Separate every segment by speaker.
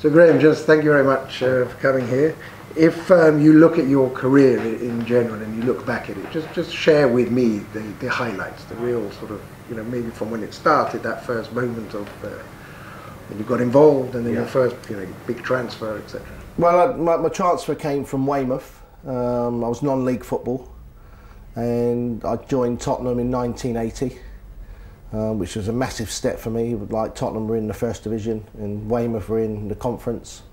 Speaker 1: So Graham, just thank you very much for coming here. If you look at your career in general and you look back at it, just share with me the highlights, the real sort of, maybe from when it started, that first moment of when you got involved and then your first big transfer, etc.
Speaker 2: Well, my transfer came from Weymouth. I was non-league football, and I joined Tottenham in 1980, which was a massive step for me. Like, Tottenham were in the first division and Weymouth were in the conference.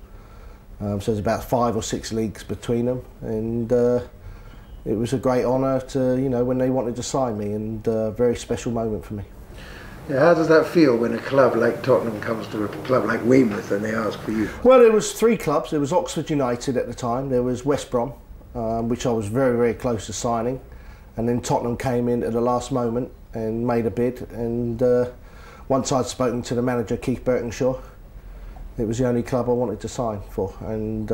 Speaker 2: So there's about 5 or 6 leagues between them, and it was a great honour to, when they wanted to sign me, and a very special moment for me.
Speaker 1: Yeah, how does that feel when a club like Tottenham comes to a club like Weymouth and they ask for you?
Speaker 2: Well, there was 3 clubs. There was Oxford United at the time. There was West Brom, which I was very, very close to signing, and then Tottenham came in at the last moment and made a bid. And once I'd spoken to the manager, Keith Birkinshaw, it was the only club I wanted to sign for. And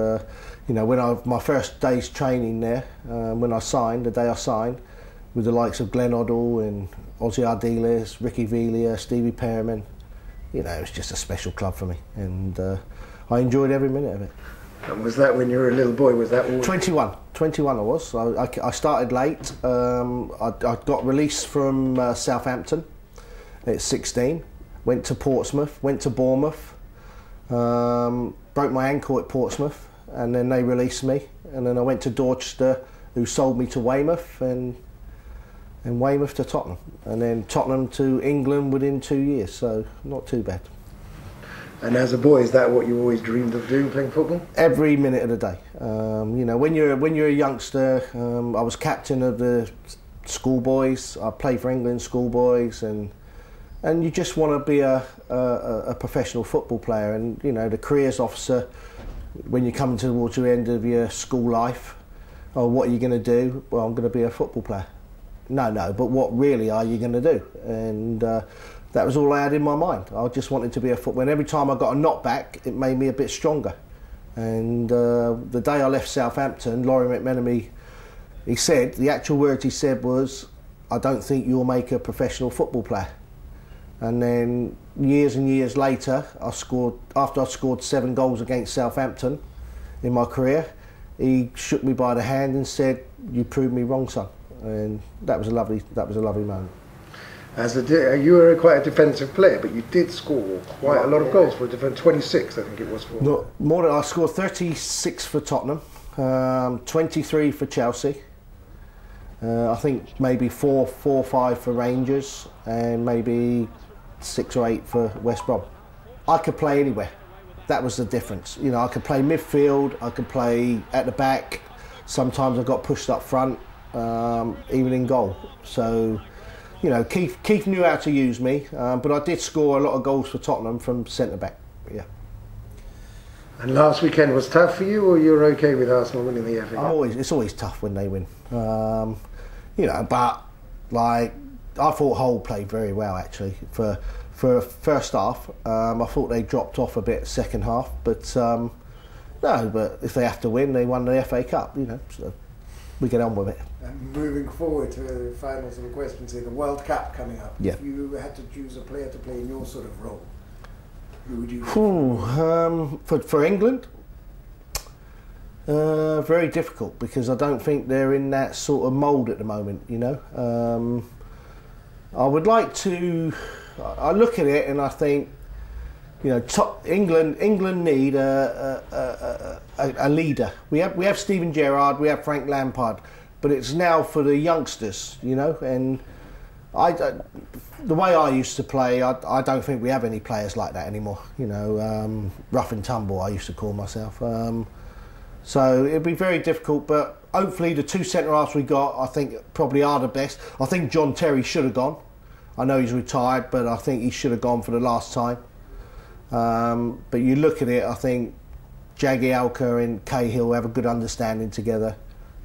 Speaker 2: when my first day's training there, when I signed, the day I signed, with the likes of Glenn Hoddle and Ozzy Ardiles, Ricky Villa, Stevie Perriman, it was just a special club for me, and I enjoyed every minute of it.
Speaker 1: And was that when you were a little boy? Was that all?
Speaker 2: 21 I was. I started late. I got released from Southampton at 16. Went to Portsmouth. Went to Bournemouth. Broke my ankle at Portsmouth, and then they released me. And then I went to Dorchester, who sold me to Weymouth, and Weymouth to Tottenham, and then Tottenham to England within 2 years. So not too bad.
Speaker 1: And as a boy, is that what you always dreamed of doing, playing football? Every
Speaker 2: minute of the day. When you're a youngster, I was captain of the schoolboys. I played for England schoolboys, and you just want to be a professional football player. And the careers officer, when you come towards the end of your school life, what are you going to do? Well, I'm going to be a football player. No, but what really are you going to do? And that was all I had in my mind. I just wanted to be a footballer. And every time I got a knockback, it made me a bit stronger. And the day I left Southampton, Laurie McMenemy, the actual words he said was, "I don't think you'll make a professional football player." And then years and years later, after I scored 7 goals against Southampton in my career, he shook me by the hand and said, "You proved me wrong, son." And that was a lovely moment.
Speaker 1: You were quite a defensive player, but you did score quite a lot of goals for a defence. 26, I think it was.
Speaker 2: No, more than I scored 36 for Tottenham, 23 for Chelsea. I think maybe 4 or 5 for Rangers, and maybe 6 or 8 for West Brom. I could play anywhere. That was the difference. I could play midfield, I could play at the back. Sometimes I got pushed up front, even in goal. So, Keith knew how to use me, but I did score a lot of goals for Tottenham from centre back. Yeah.
Speaker 1: And last weekend was tough for you, or you're okay with Arsenal winning the FA Cup?
Speaker 2: It's always tough when they win. But like, I thought Hull played very well actually for first half. I thought they dropped off a bit second half, but but if they have to win, they won the FA Cup. So we get on with it.
Speaker 1: And moving forward to the final sort of questions here, the World Cup coming up.
Speaker 2: Yeah.
Speaker 1: If you had to choose a player to play in your sort of role, who would you?
Speaker 2: For England, very difficult, because I don't think they're in that sort of mould at the moment. I would like to. I look at it and I think, England need a leader. We have Steven Gerrard, we have Frank Lampard, but it's now for the youngsters, And the way I used to play, I don't think we have any players like that anymore. Rough and tumble, I used to call myself. So it'd be very difficult, but hopefully the 2 centre halves we got, I think, probably are the best. I think John Terry should have gone. I know he's retired, but I think he should have gone for the last time. But you look at it, I think Jagielka and Cahill have a good understanding together.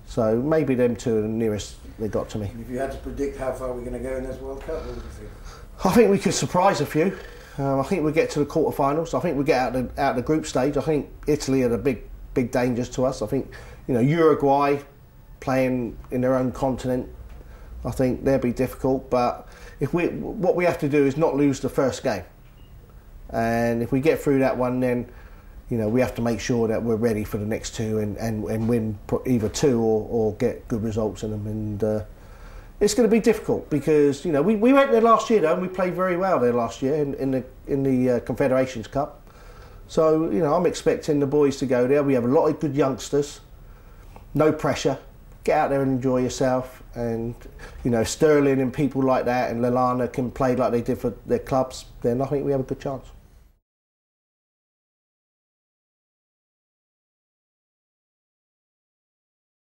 Speaker 2: So maybe them 2 are the nearest they got to me.
Speaker 1: If you had to predict how far we're going to go in this World Cup, what would you think?
Speaker 2: I think we could surprise a few. I think we'll get to the quarter-finals. I think we'll get out the group stage. I think Italy are the big dangers to us. I think Uruguay, playing in their own continent, I think they'll be difficult. But what we have to do is not lose the first game. And if we get through that one, then you know, we have to make sure that we're ready for the next two and win either two or get good results in them. And it's going to be difficult because, you know, we went there last year though, and we played very well there last year in the Confederations Cup. So, you know, I'm expecting the boys to go there. We have a lot of good youngsters, no pressure. Get out there and enjoy yourself. And, you know, Sterling and people like that and Lallana can play like they did for their clubs, then I think we have a good chance.